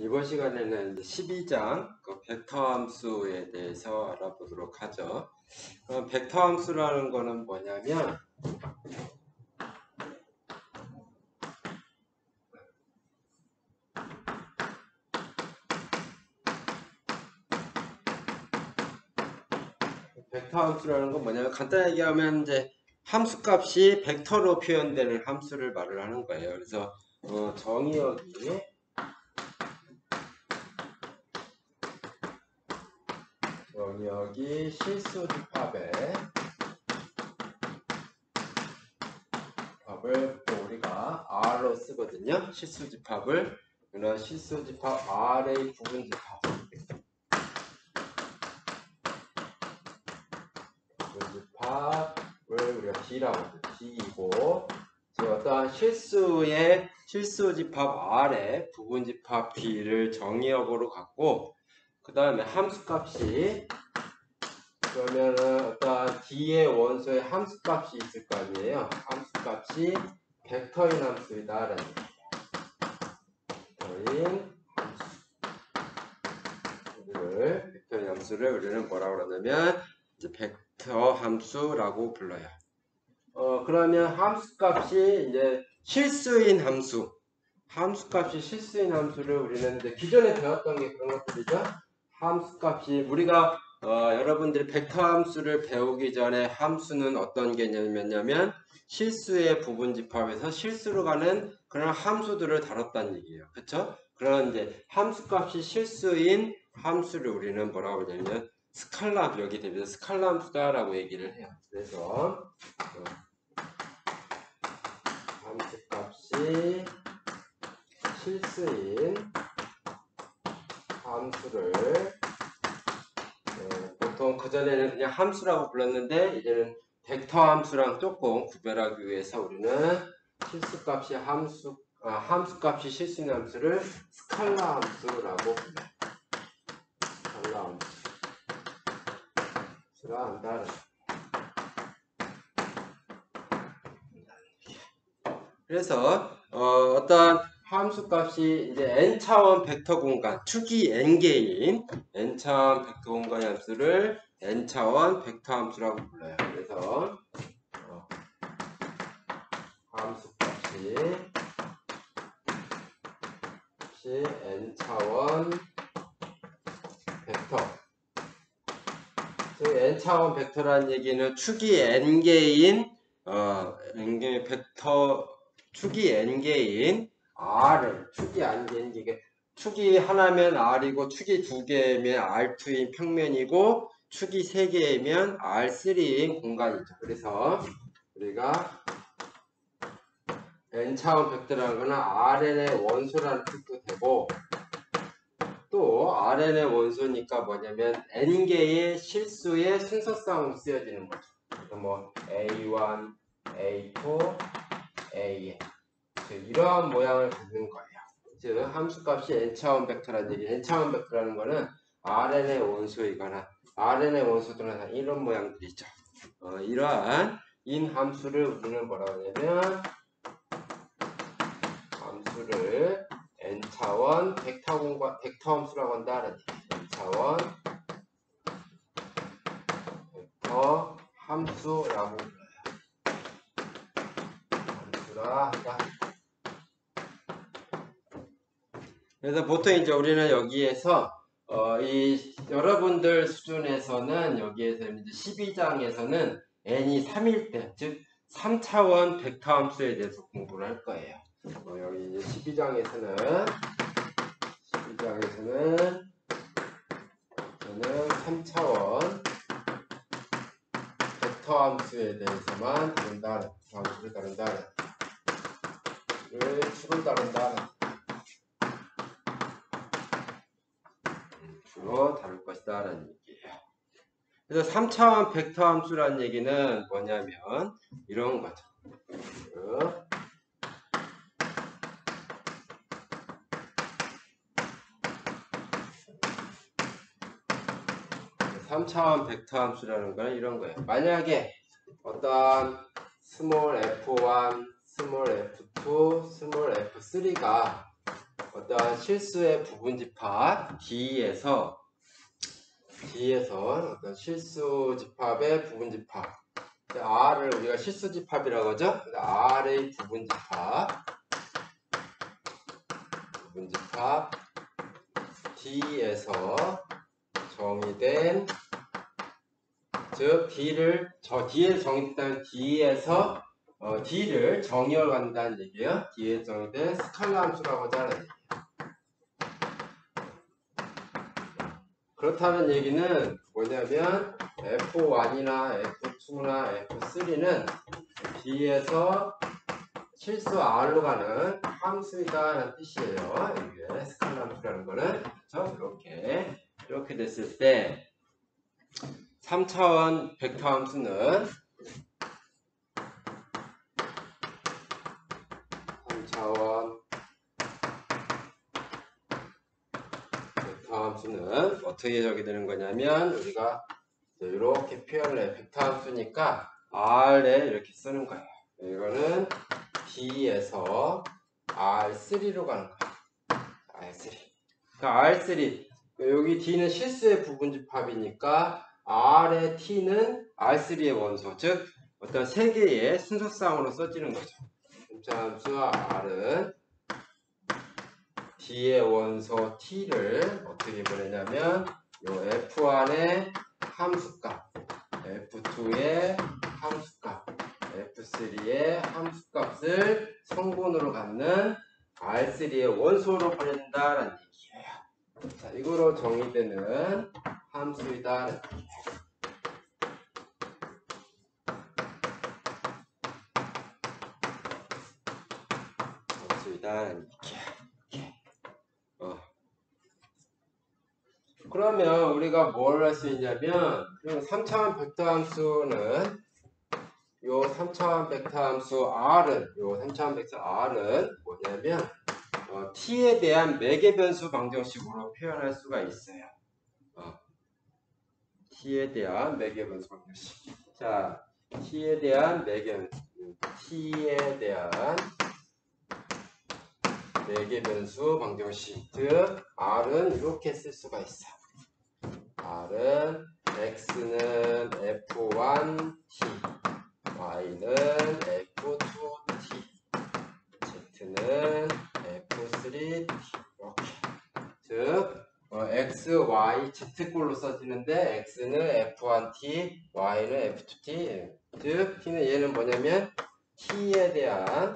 이번 시간에는 12장 벡터 함수에 대해서 알아보도록 하죠. 벡터 함수라는 거는 뭐냐면 간단히 얘기하면 이제 함수값이 벡터로 표현되는 함수를 말을 하는 거예요. 그래서 정의역이 실수 집합의 집합을 우리가 R로 쓰거든요. 실수 집합을 그런 실수 집합 R의 부분 집합을 우리가 D라고 하죠. D이고 어떠한 실수 집합 R의 부분 집합 D를 정의역으로 갖고 그 다음에 함수값이 그러면은 어떤 D의 원소에 함수값이 있을 거 아니에요. 함수값이 벡터인 함수이다라는 벡터인 함수를 우리는 뭐라고 그러냐면 이제 벡터 함수라고 불러요. 그러면 함수값이 이제 실수인 함수를 우리는 이제 기존에 배웠던 게 그런 것들이죠. 함수값이 우리가 여러분들이 벡터 함수를 배우기 전에 함수는 어떤 개념이었냐면 실수의 부분 집합에서 실수로 가는 그런 함수들을 다뤘다는 얘기예요. 그렇죠? 그런 이제 함수값이 실수인 함수를 우리는 뭐라고 하냐면 스칼라 여기 대비해서 스칼라 함수다라고 얘기를 해요. 그래서 함수값이 실수인 함수를 보통 그전에는 그냥 함수라고 불렀는데 이제는 벡터 함수랑 조금 구별하기 위해서 우리는 함수값이 실수인 함수를 스칼라 함수라고 불러요. 스칼라 함수라 한다. 그래서 어떤 함수값이 이제 n차원 벡터 공간, 축이 n개인 n차원 벡터 공간 함수를 n차원 벡터 함수라고 불러요. 그래서 함수값이 n차원 벡터. n차원 벡터라는 얘기는 축이 n개인 n개의 벡터 축이 n개인 R을 축이 하나면 R이고 축이 두 개면 R2인 평면이고 축이 세 개면 R3인 공간이죠. 그래서 우리가 n차원 벡터라는 거는 Rn의 원소라는 뜻도 되고 또 Rn의 원소니까 뭐냐면 n개의 실수의 순서상으로 쓰여지는 거죠. 그래서 뭐 A1, A2, AN 이러한 모양을 갖는 거예요. 즉 함수값이 n차원 벡터라는 얘기. n차원 벡터라는 거는 Rn의 원소이거나 Rn의 원소들은 이런 모양들이죠. 이러한 인 함수를 우리는 뭐라고 하냐면 함수를 n차원 벡터 함수라고 한다. n차원 벡터 함수라고 불러요. 함수라 한다. 그래서 보통 이제 우리는 여기에서 여러분들 수준에서는 여기에서 이제 12장에서는 n이 3일 때, 즉 3차원 벡터 함수에 대해서 공부를 할 거예요. 여기 이제 12장에서는 저는 3차원 벡터 함수에 대해서만 다룬다. 함수를 다룬다. 축을 다룬다. 주로 다룰 것이다 라는 얘기예요. 그래서 3차원 벡터 함수라는 얘기는 뭐냐면 이런 거죠. 3차원 벡터 함수라는 건 이런 거예요. 만약에 어떤 스몰 f1, 스몰 f2, 스몰 f3가 어떠한 실수의 부분집합 D에서 어떤 실수집합의 부분집합 R을 우리가 실수집합이라고 하죠. R의 부분집합 D에서 정의된 즉 D에 정의된 D에서 D를 정의해 간다는 얘기예요. D에 정의된 스칼라 함수라고 하는 얘기예요. 그렇다는 얘기는 뭐냐면 F1이나 F2나 F3는 D에서 실수 R로 가는 함수이다라는 뜻이에요. 이게 스칼라 함수라는 거는. 그렇죠? 이렇게 됐을 때 3차원 벡터 함수는 3차원 벡터 함수는 어떻게 적용되는 거냐면 우리가 이렇게 표현을 해. 벡터 함수니까 R에 이렇게 쓰는 거예요. 이거는 D에서 R3로 가는 거예요. R3. 그러니까 R3. 여기 D는 실수의 부분집합이니까 R의 T는 R3의 원소. 즉 어떤 세 개의 순서쌍으로 써지는 거죠. 함수 R은 D의 원소 T를 어떻게 보내냐면 요 F1의 함수값, F2의 함수값, F3의 함수값을 성분으로 갖는 R3의 원소로 보낸다라는 얘기예요. 자, 이거로 정의되는 함수이다라는 얘기예요. 함수이다라는 얘기예요. 그러면 우리가 뭘 할 수 있냐면 3차원 벡터 함수는 요 3차원 벡터 함수 R은 요 3차원 벡터 R은 뭐냐면 T에 대한 매개 변수 방정식으로 표현할 수가 있어요. T에 대한 매개 변수 방정식. 자, T에 대한 매개 변수 방정식. 즉 R은 이렇게 쓸 수가 있어. R은 X는 F1T, Y는 F2T, Z는 F3T. 이렇게. 즉 X, Y, Z꼴로 써지는데 X는 F1T, Y는 F2T. 즉 T는 얘는 뭐냐면 T에 대한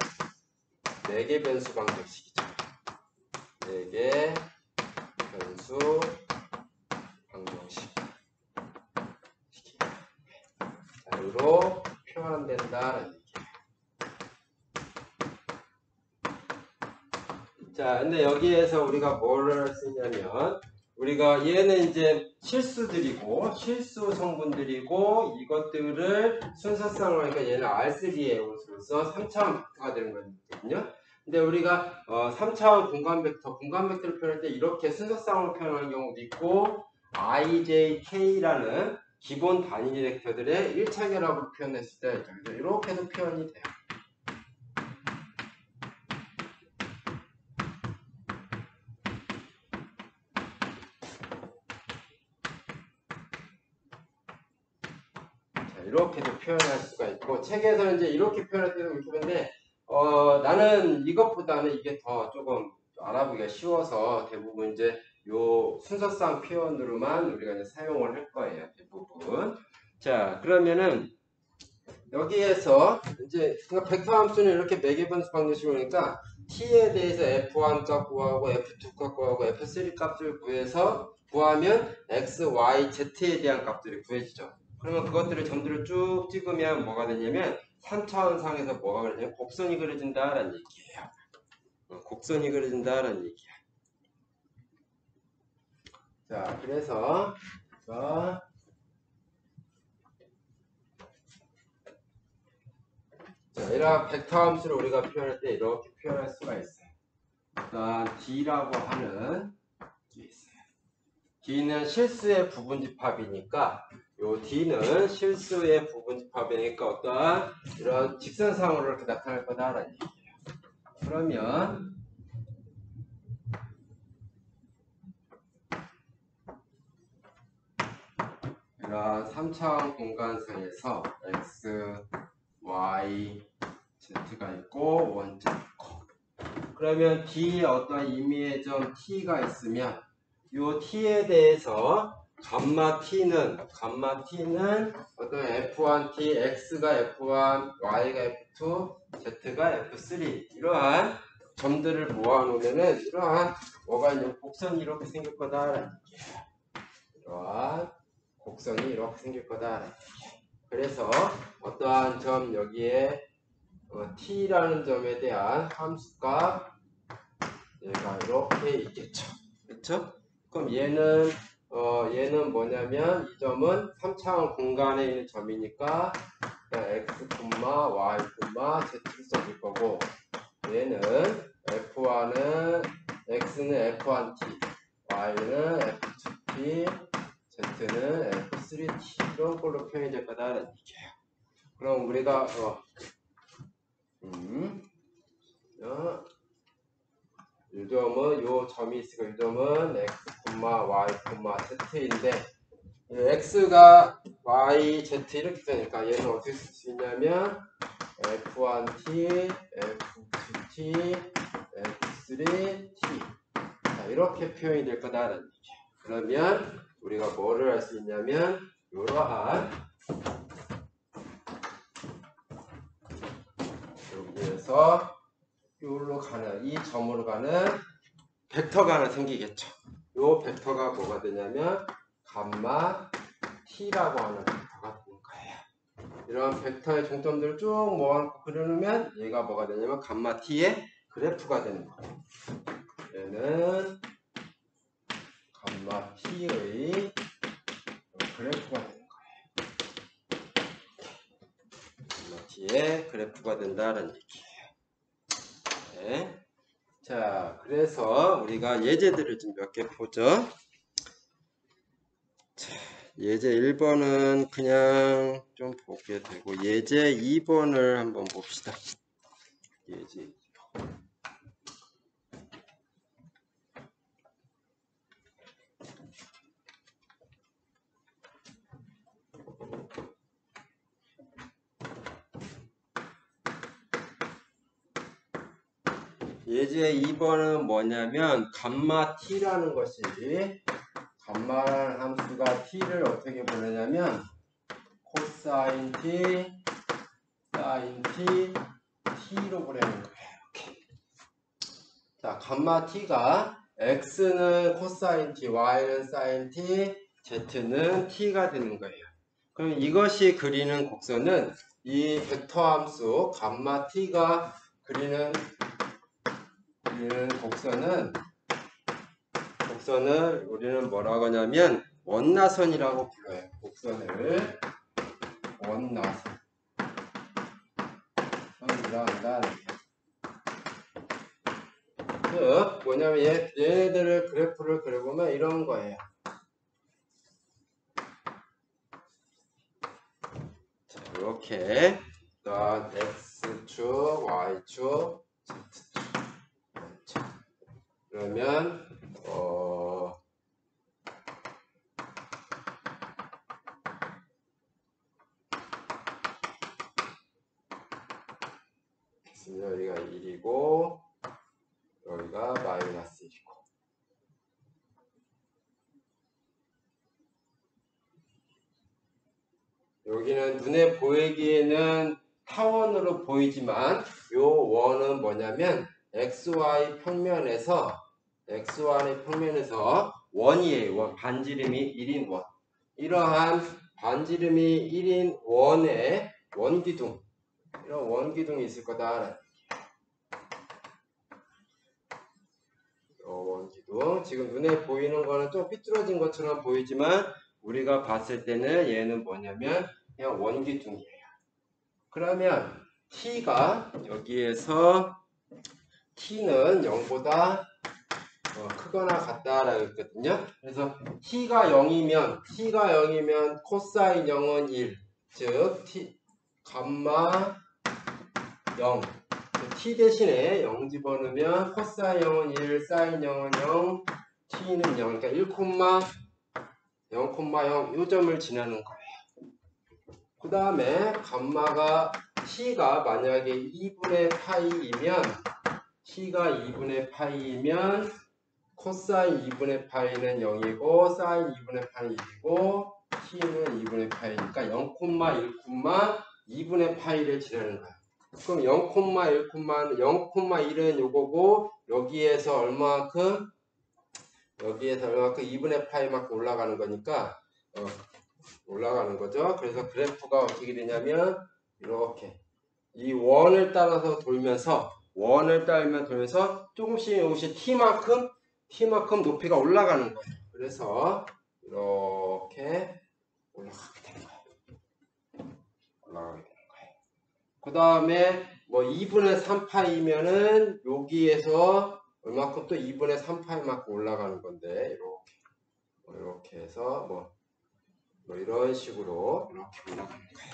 매개 변수 방정식이죠. 매개 변수 방정식. 로 표현된다는 얘기예요. 자, 근데 여기에서 우리가 뭘 할 수 있냐면 우리가 얘는 이제 실수들이고 실수 성분들이고 이것들을 순서쌍으로 하니까 얘는 R3의 원소로서 3차원 벡터가 되는 거거든요. 근데 우리가 3차원 공간 벡터를 표현할 때 이렇게 순서쌍으로 표현하는 경우도 있고 IJK라는 기본 단위 벡터들의 1차 결합으로 표현했을 때 이렇게도 표현이 돼요. 자, 이렇게도 표현할 수가 있고 책에서는 이제 이렇게 표현할 때도 있는데 나는 이것보다는 이게 더 조금 알아보기가 쉬워서 대부분 이제 요 순서상 표현으로만 우리가 이제 사용을 할 거예요. 대부분. 자, 그러면은 여기에서 이제 벡터 함수는 이렇게 매개 변수 방정식으로 하니까 T에 대해서 F1 값 구하고 F2 값 구하고 F3 값을 구하면 X, Y, Z에 대한 값들이 구해지죠. 그러면 그것들을 점들을 쭉 찍으면 뭐가 되냐면 3차원상에서 뭐가 그려지냐면 곡선이 그려진다라는 얘기예요. 곡선이 그려진다라는 얘기야. 자, 그래서 자, 이런 벡터 함수를 우리가 표현할 때 이렇게 표현할 수가 있어요. 일단 D라고 하는 게 있어요. D는 실수의 부분집합이니까 요 D는 실수의 부분집합이니까 어떠한 이런 직선상으로 이렇게 나타날 거다라는 얘기예요. 그러면 이러한 3차원 공간상에서 x, y, z가 있고 원점 있고, 그러면 D에 어떤 임의의 점 t가 있으면 이 t에 대해서 감마 t는 어떤 f1t, x가 f1, y가 f2, z가 f3 이러한 점들을 모아놓으면은 이러한 뭐가 있는 곡선이 이렇게 생길 거다라는 얘기예요. 이러한 곡선이 이렇게 생길 거다라는 얘기예요. 그래서 어떠한 점 여기에 t라는 점에 대한 함수값 얘가 이렇게 있겠죠. 그렇죠? 그럼 얘는 뭐냐면 이 점은 3차원 공간에 있는 점이니까 x, y, z를 써줄 거고, 얘는 f1은 x는 f1t, y는 f2t, z는 f3t 이런 걸로 표현이 될 거다라는 얘기예요. 그럼 우리가 이 점은 요 점이 있으니까 이 점은 x, y, z인데 x가 y, z 이렇게 되니까 얘는 어떻게 쓸 수 있냐면 f1t, f2t, f3t 자, 이렇게 표현이 될 거다라는 얘기예요. 그러면 우리가 뭐를 할 수 있냐면 이러한 여기에서 여기로 가는 이 점으로 가는 벡터가 하나 생기겠죠. 이 벡터가 뭐가 되냐면 감마 t라고 하는 벡터가 되는 거예요. 이런 벡터의 중점들을 쭉 모아놓고 그려놓으면 얘가 뭐가 되냐면 감마 t의 그래프가 되는 거예요. 얘는 감마 t의 그래프가 되는 거예요. 감마 t의 그래프가 된다는 얘기예요. 네. 자, 그래서 우리가 예제들을 좀 몇 개 보죠. 자, 예제 1번은 그냥 좀 보게 되고, 예제 2번을 한번 봅시다. 예제 2번. 예제 2번은 뭐냐면 감마 t라는 것이 감마라는 함수가 t를 어떻게 보내냐면 코사인 t, 사인 t, t로 보내는 거예요. 이렇게. 자, 감마 t가 x는 코사인 t, y는 사인 t, z는 t가 되는 거예요. 그럼 이것이 그리는 곡선은 이 벡터 함수 감마 t가 그리는 곡선을 우리는 뭐라고 하냐면 원나선이라고 불러요. 곡선을 원나선이라고 한다는 즉 뭐냐면 얘네들을 그래프를 그려보면 이런 거예요. 자, 이렇게 x축, y축, z축 그러면 여기가 1이고 여기가 마이너스 1이고 여기는 눈에 보이기에는 타원으로 보이지만 요 원은 뭐냐면 XY 평면에서 원이에요. 반지름이 1인 원. 이러한 반지름이 1인 원의 원기둥 이런 원기둥이 있을 거다. 원기둥 지금 눈에 보이는 거는 좀 삐뚤어진 것처럼 보이지만 우리가 봤을 때는 얘는 뭐냐면 그냥 원기둥이에요. 그러면 t가 여기에서 t는 0보다 크거나 같다라고 했거든요. 그래서 t가 0이면 코사인 0은 1, 즉 t 감마 0 t 대신에 0 집어넣으면 코사인 0은 1, 사인 0은 0, t는 0. 그러니까 1, 0,0 요점을 지나는 거예요. 그 다음에 감마가 t가 만약에 2분의 파이이면 t가 2분의 파이이면 코사인 2분의 파이는 0이고 사인 2분의 파이는 1이고 t는 2분의 파이니까 0,1,2분의 파이를 지나는 거야. 그럼 0,1,은 요거고 여기에서 얼마만큼 2분의 파이만큼 올라가는 거니까 올라가는 거죠. 그래서 그래프가 어떻게 되냐면 이렇게 이 원을 따라서 돌면서 조금씩 t만큼 높이가 올라가는 거예요. 그래서 이렇게 올라가게 되는 거예요. 그 다음에 뭐 2분의 3파이면은 여기에서 얼마큼 또 2분의 3파이만큼 올라가는 건데 이렇게 해서 뭐 이런 식으로 이렇게 올라가는 거예요.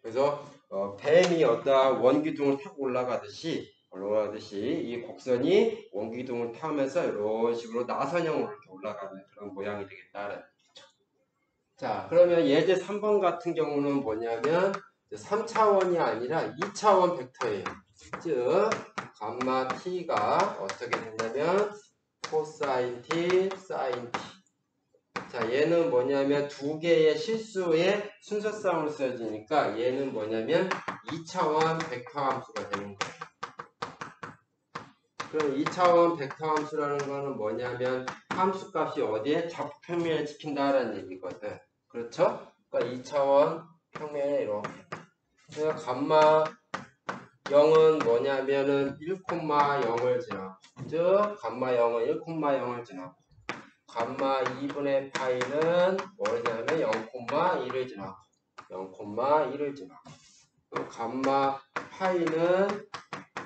그래서 뱀이 원기둥을 타고 올라가듯이 이 곡선이 원기둥을 타면서 이런 식으로 나선형으로 이렇게 올라가는 그런 모양이 되겠다는 얘기죠. 자, 그러면 예제 3번 같은 경우는 뭐냐면 3차원이 아니라 2차원 벡터예요. 즉 감마 t가 어떻게 된다면 코사인 t, 사인 t. 자, 얘는 뭐냐면 두 개의 실수의 순서쌍으로 쓰여지니까 얘는 뭐냐면 2차원 벡터 함수가 되는 거예요. 그럼 2차원 벡터 함수라는 거는 뭐냐면 함수값이 어디에? 좌표평면에 찍힌다라는 얘기거든. 그렇죠? 그러니까 2차원 평면에 이렇게. 그래서 감마 0은 뭐냐면은 1,0을 지나고, 즉 감마 0은 1,0을 지나고, 감마 2분의 파이는 뭐냐면 0,1을 지나고, 0,1을 지나고, 감마 파이는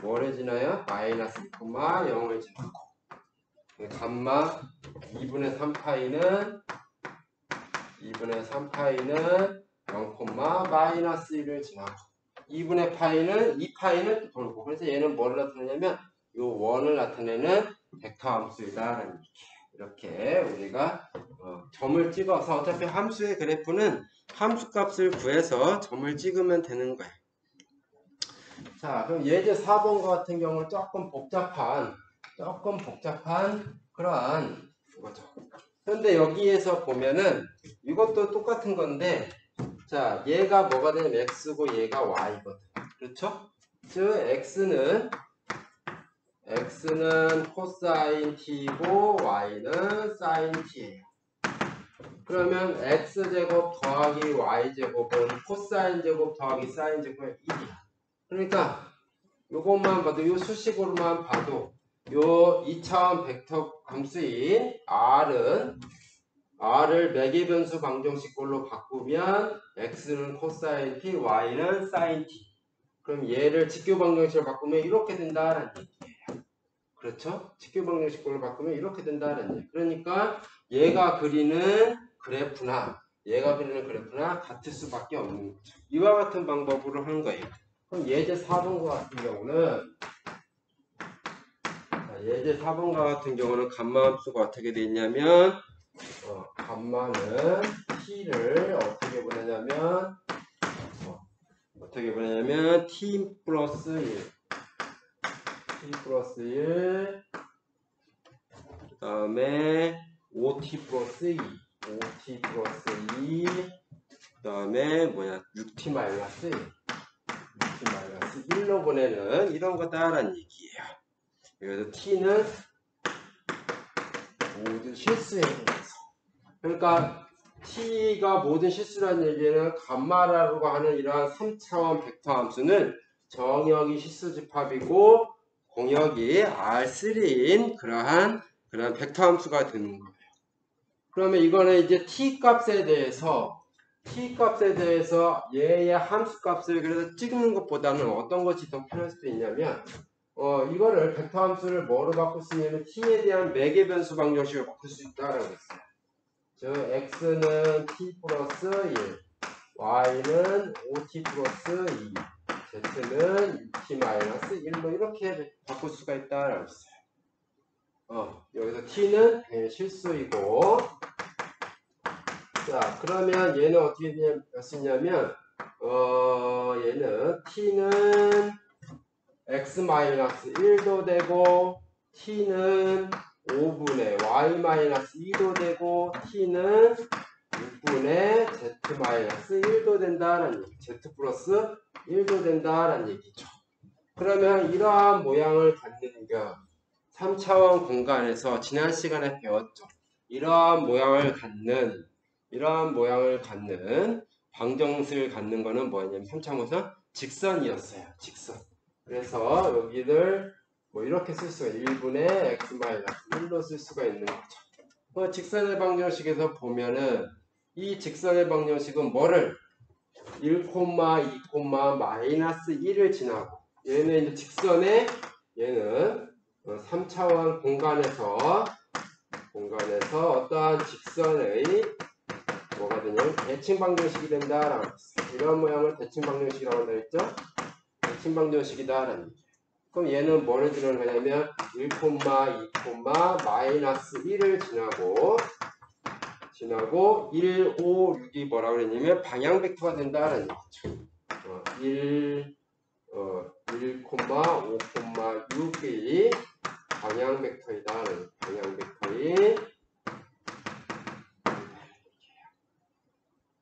뭐를 지나요? 마이너스 2,0을 지나고, 감마 2분의 3파이는 0, 마이너스 1을 지나고 2분의 파이는 2파이는 돌고 그래서 얘는 뭐를 나타내냐면 요 원을 나타내는 벡터 함수이다라는 얘기예요. 이렇게 우리가 점을 찍어서 어차피 함수의 그래프는 함수값을 구해서 점을 찍으면 되는 거예요. 자, 그럼 예제 4번과 같은 경우는 조금 복잡한 그러한 거죠. 그런데 여기에서 보면은 이것도 똑같은 건데, 자, 얘가 뭐가 되냐면 x고 얘가 y거든. 그렇죠? 즉 x는 코사인 t고 y는 사인 t예요. 그러면 x제곱 더하기 y제곱은 코사인 제곱 더하기 사인 제곱의 1이야. 그러니까 요것만 봐도 요 수식으로만 봐도 요 2차원 벡터 함수인 r을 매개변수 방정식꼴로 바꾸면 x는 코사인 t, y는 사인 t. 그럼 얘를 직교 방정식으로 바꾸면 이렇게 된다는 얘기예요. 그렇죠? 직교 방정식꼴로 바꾸면 이렇게 된다는 얘기. 그러니까 얘가 그리는 그래프나 같을 수밖에 없는 거죠. 이와 같은 방법으로 하는 거예요. 그럼 예제 4번과 같은 경우는 감마 함수가 어떻게 되어 있냐면 감마는 t를 어떻게 보내냐면 t 플러스 1 그 다음에 5t 플러스 2 그 다음에 6t 마이너스 1로 보내는 이런 거다라는 얘기예요. 그래서 t는 모든 실수에 대해서, 그러니까 t가 모든 실수라는 얘기는 감마라고 하는 이러한 3차원 벡터 함수는 정역이 실수집합이고 공역이 R3인 그러한 벡터 함수가 되는 거예요. 그러면 이거는 이제 t 값에 대해서 얘의 함수 값을 그래서 찍는 것보다는 어떤 것이 더 편할 수도 있냐면 이거를 벡터 함수를 뭐로 바꿀 수 있냐면 t에 대한 매개변수 방정식으로 바꿀 수 있다라고 했어요. 즉 x는 t 플러스 1, y는 5t 플러스 2. z는 6t-1 뭐 이렇게 바꿀 수가 있다라고 했어요. 여기서 t는 실수이고, 자 그러면 얘는 어떻게 쓰냐면 얘는 t는 x-1도 되고 t는 5분의 y-2도 되고 t는 6분의 z-1도 된다라는 얘기, z 플러스 1도 된다라는 얘기죠. 그러면 이러한 모양을 갖는 게 3차원 공간에서 지난 시간에 배웠죠. 이러한 모양을 갖는 방정식을 갖는 거는 뭐냐면 3차원에서 직선이었어요. 직선. 그래서 여기를 뭐 이렇게 쓸 수가 1분의 x-1로 쓸 수가 있는 거죠. 직선의 방정식에서 보면은 이 직선의 방정식은 뭐를 1, 2, 마이너스 1을 지나고 얘는 이제 직선의 얘는 3차원 공간에서 어떠한 직선의 뭐가 되냐면 대칭 방정식이 된다라고 했어요. 이런 모양을 대칭 방정식이라고 한다 했죠. 대칭 방정식이다라는 얘기. 그럼 얘는 뭐를 지나는 거냐면 1, 2, 마이너스 1을 지나고 1, 5, 6이 뭐라고 그랬냐면 방향 벡터가 된다라는 얘기죠. 1, 5, 6이 방향 벡터이다. 방향 벡터인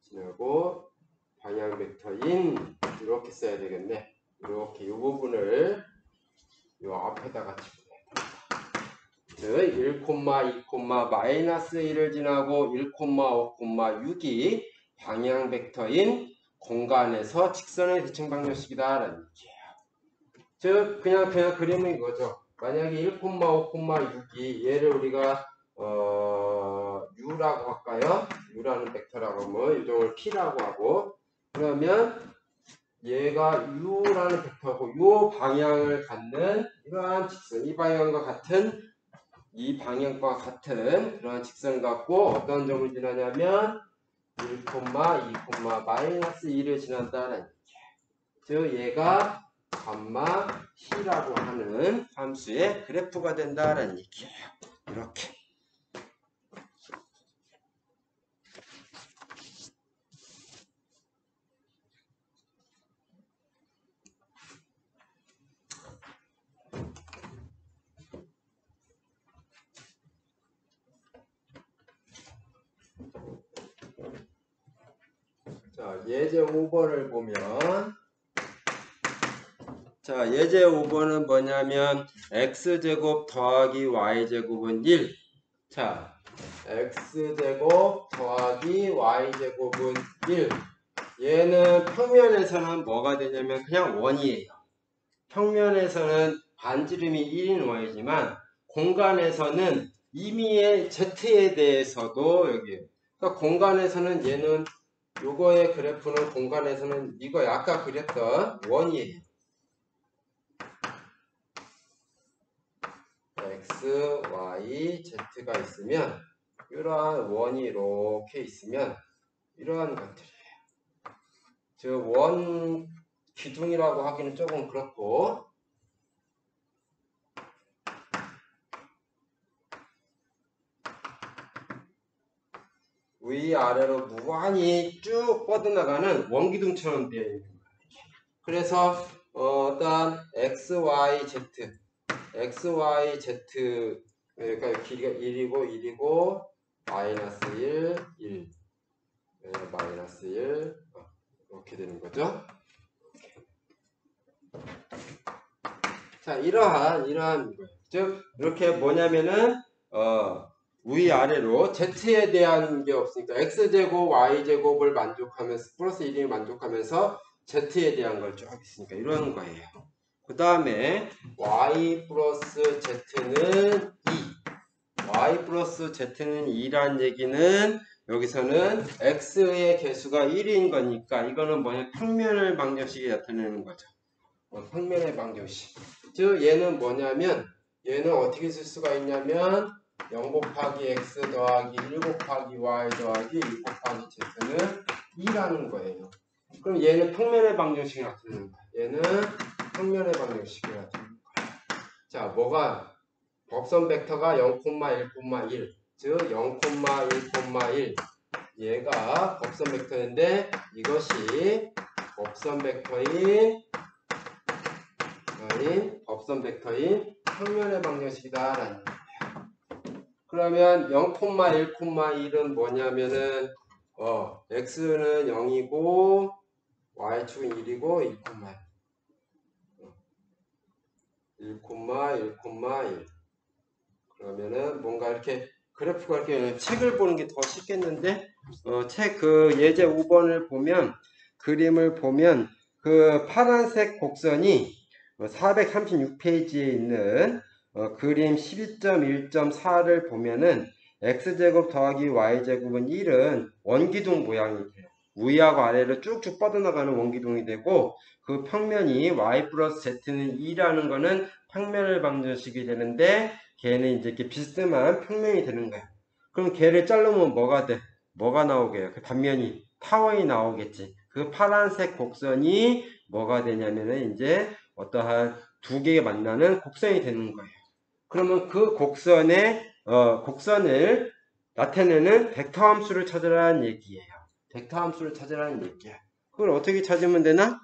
지나고 방향 벡터인 이렇게 써야 되겠네. 이렇게 이 부분을 요 앞에다가 집어넣어야 됩니다. 즉 1, 2, 마이너스 1을 지나고 1, 5, 6이 방향 벡터인 공간에서 직선의 대칭 방정식이다라는 얘기예요. 즉 그냥 그림은 이거죠. 만약에 1, 5, 6이 얘를 우리가 u라고 할까요? u라는 벡터라고 하면 이쪽을 p라고 하고, 그러면 얘가 u라는 벡터고 요 방향을 갖는 이러한 직선, 이 방향과 같은 그러한 직선을 갖고 어떤 점을 지나냐면 1, 2, 마이너스 2를 지난다는 얘기예요. 즉 얘가 감마 t라고 하는 함수의 그래프가 된다는 얘기예요. 이렇게. 자, 예제 5번을 보면, 자, 예제 5번은 뭐냐면 x제곱 더하기 y제곱은 1. 자, x제곱 더하기 y제곱은 1. 얘는 평면에서는 뭐가 되냐면 그냥 원이에요. 평면에서는 반지름이 1인 y지만 공간에서는 임의의 z에 대해서도 여기, 그러니까 공간에서는 얘는 요거의 그래프는 공간에서는 이거 아까 그렸던 원이에요. x, y, z가 있으면 이러한 원이 이렇게 있으면 이러한 것들이에요. 즉 원 기둥이라고 하기는 조금 그렇고, 위아래로 무한히 쭉 뻗어나가는 원기둥처럼 되어 있는 거예요. 그래서 어떤 XYZ 그러니까 길이가 1이고 마이너스 1 마이너스 1 이렇게 되는 거죠. 자, 이러한 거예요. 즉 이렇게 뭐냐면은 위아래로 z에 대한 게 없으니까 x제곱 y제곱을 만족하면서 플러스 1이 만족하면서 z에 대한 걸 쭉 있으니까 이런 거예요. 그 다음에 y 플러스 z는 2. y 플러스 z는 2란 얘기는 여기서는 x의 개수가 1인 거니까 이거는 뭐냐, 평면의 방정식이 나타내는 거죠. 평면의 방정식. 즉 얘는 뭐냐면 얘는 어떻게 쓸 수가 있냐면 0 곱하기 x 더하기 1 곱하기 y 더하기 1 곱하기 z는 2라는 거예요. 그럼 얘는 평면의 방정식이 나타나는 거예요. 얘는 평면의 방정식이야. 자, 뭐가 법선 벡터가 0,1,1 즉 0,1,1 얘가 법선 벡터인데 이것이 법선 벡터인 평면의 방정식이다 라는 거예요. 그러면 0,1,1은 뭐냐면은 x는 0이고 y축은 1이고 1,1,1 그러면은 뭔가 이렇게 그래프가 이렇게 책을 보는 게 더 쉽겠는데 책 그 예제 5번을 보면 그림을 보면 그 파란색 곡선이 436페이지에 있는 그림 12.1.4를 보면은 x제곱 더하기 y제곱은 1은 원기둥 모양이 돼요. 위하고 아래로 쭉쭉 뻗어나가는 원기둥이 되고 그 평면이 y 플러스 z는 2라는 거는 평면의 방정식이 되는데 걔는 이제 이렇게 비스듬한 평면이 되는 거야. 그럼 걔를 자르면 뭐가 돼? 뭐가 나오게요? 그 단면이 타원이 나오겠지. 그 파란색 곡선이 뭐가 되냐면은 이제 어떠한 두 개가 만나는 곡선이 되는 거예요. 그러면 그 곡선의 곡선을 나타내는 벡터 함수를 찾으라는 얘기예요. 벡터 함수를 찾으라는 얘기야. 그걸 어떻게 찾으면 되나?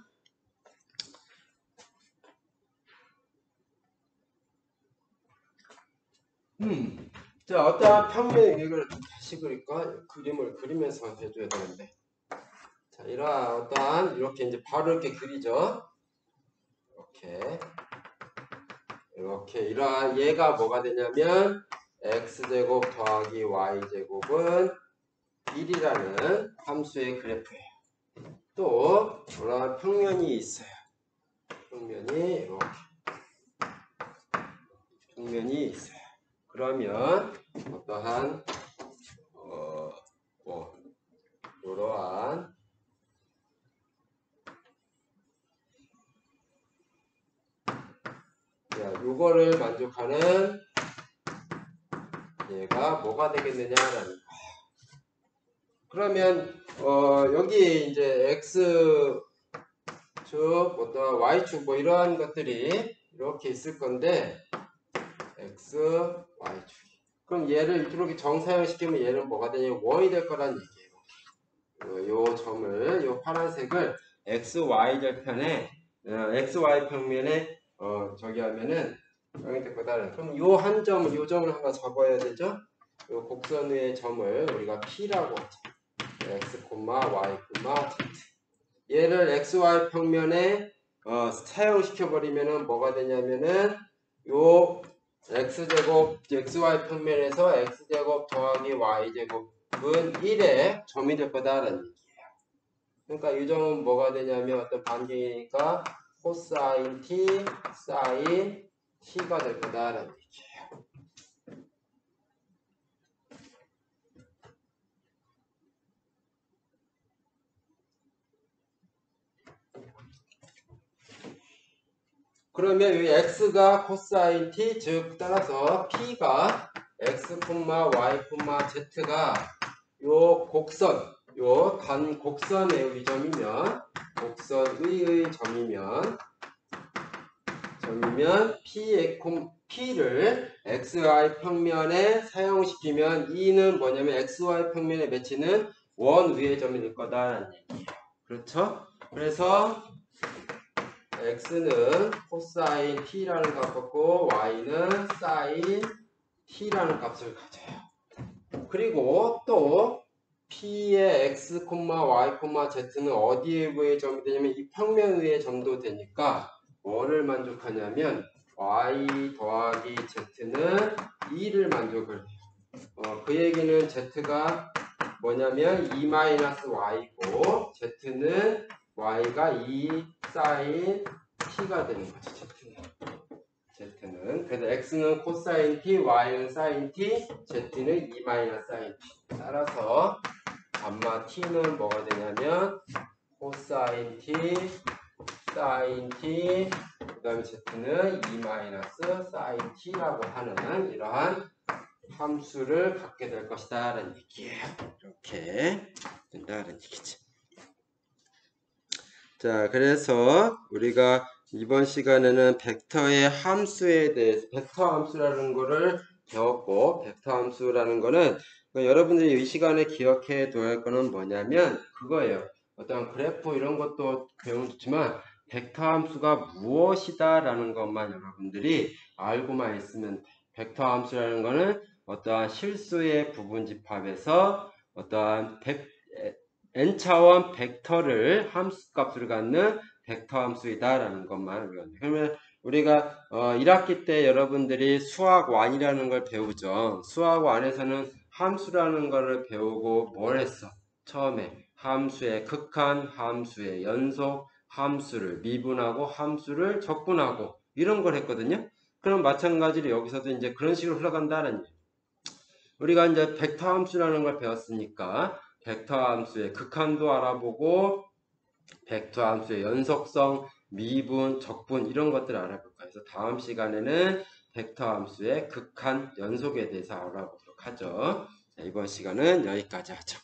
자, 어떠한 평면의 이걸 다시 그릴까? 그림을 그리면서 해줘야 되는데. 자, 이러한 어떠한 이렇게 이제 바로 이렇게 그리죠. 이렇게 이러한 얘가 뭐가 되냐면 x제곱 더하기 y제곱은 1이라는 함수의 그래프예요. 또 이러한 평면이 있어요. 평면이 있어요. 그러면 어떠한 이러한 요거를 만족하는 얘가 뭐가 되겠느냐라는 거예요. 그러면 여기 이제 x축, 어떤 y축 뭐 이러한 것들이 이렇게 있을 건데 x, y축. 그럼 얘를 이렇게 정사형시키면 얘는 뭐가 되냐면 원이 될 거란 얘기예요. 요 점을, 요 파란색을 x, y 절편에 x, y 평면에 저기 하면은 영이 될 거다. 그럼 요 한 점을, 요 점을 하나 잡아야 되죠? 요 곡선 위의 점을 우리가 P라고 하죠. x, y, z. 얘를 xy 평면에 사용시켜버리면은 뭐가 되냐면은 요 x제곱, xy 평면에서 x제곱 더하기 y제곱은 1의 점이 될 거다라는 얘기예요. 그러니까 이 점은 뭐가 되냐면 어떤 반경이니까 코사인 t, 사인 t가 될 거다라는 얘기예요. 그러면 이 x가 코사인 t, 즉 따라서 p가 x, y, z가 요 곡선, 요 단 곡선의 점이면 곡선의 점이면 P를 XY 평면에 사용시키면 E는 뭐냐면 XY 평면에 매치는 원 위의 점이 될 거다라는 얘기예요. 그렇죠? 그래서 X는 코사인 T라는 값 갖고 Y는 사인 T라는 값을 가져요. 그리고 또 P의 X, Y, Z는 어디에 위의 점이 되냐면 이 평면 위의 점도 되니까 뭐를 만족하냐면 y 더하기 z는 2를 만족을 해요. 그 얘기는 z가 뭐냐면 2-y고 z는 y가 2 사인 t가 되는 거죠. z는 그래서 x는 코사인 t, y는 사인 t, z는 2 사인 t. 따라서 감마 t는 뭐가 되냐면 코사인 t, 사인 t, 그 다음에 z는 2 사인 t라고 하는 이러한 함수를 갖게 될 것이다 라는 얘기예요. 이렇게 된다는 얘기지. 자, 그래서 우리가 이번 시간에는 벡터의 함수에 대해서 벡터 함수라는 거를 배웠고, 벡터 함수라는 거는 여러분들이 이 시간에 기억해 둬야 할 거는 뭐냐면 그거예요. 어떤 그래프 이런 것도 배우면 좋지만 벡터 함수가 무엇이다 라는 것만 여러분들이 알고만 있으면 돼. 벡터 함수라는 거는 어떠한 실수의 부분집합에서 어떠한 n차원 벡터를 함수값으로 갖는 벡터 함수이다 라는 것만 우리가 그러면 우리가 1학기 때 여러분들이 수학 1이라는 걸 배우죠. 수학 1에서는 함수라는 거를 배우고 뭘 했어? 처음에 함수의 극한, 함수의 연속, 함수를 미분하고 함수를 적분하고 이런 걸 했거든요. 그럼 마찬가지로 여기서도 이제 그런 식으로 흘러간다는 얘기예요. 우리가 이제 벡터 함수라는 걸 배웠으니까 벡터 함수의 극한도 알아보고 벡터 함수의 연속성, 미분, 적분 이런 것들을 알아볼 거예요. 그래서 다음 시간에는 벡터 함수의 극한, 연속에 대해서 알아보도록 하죠. 자, 이번 시간은 여기까지 하죠.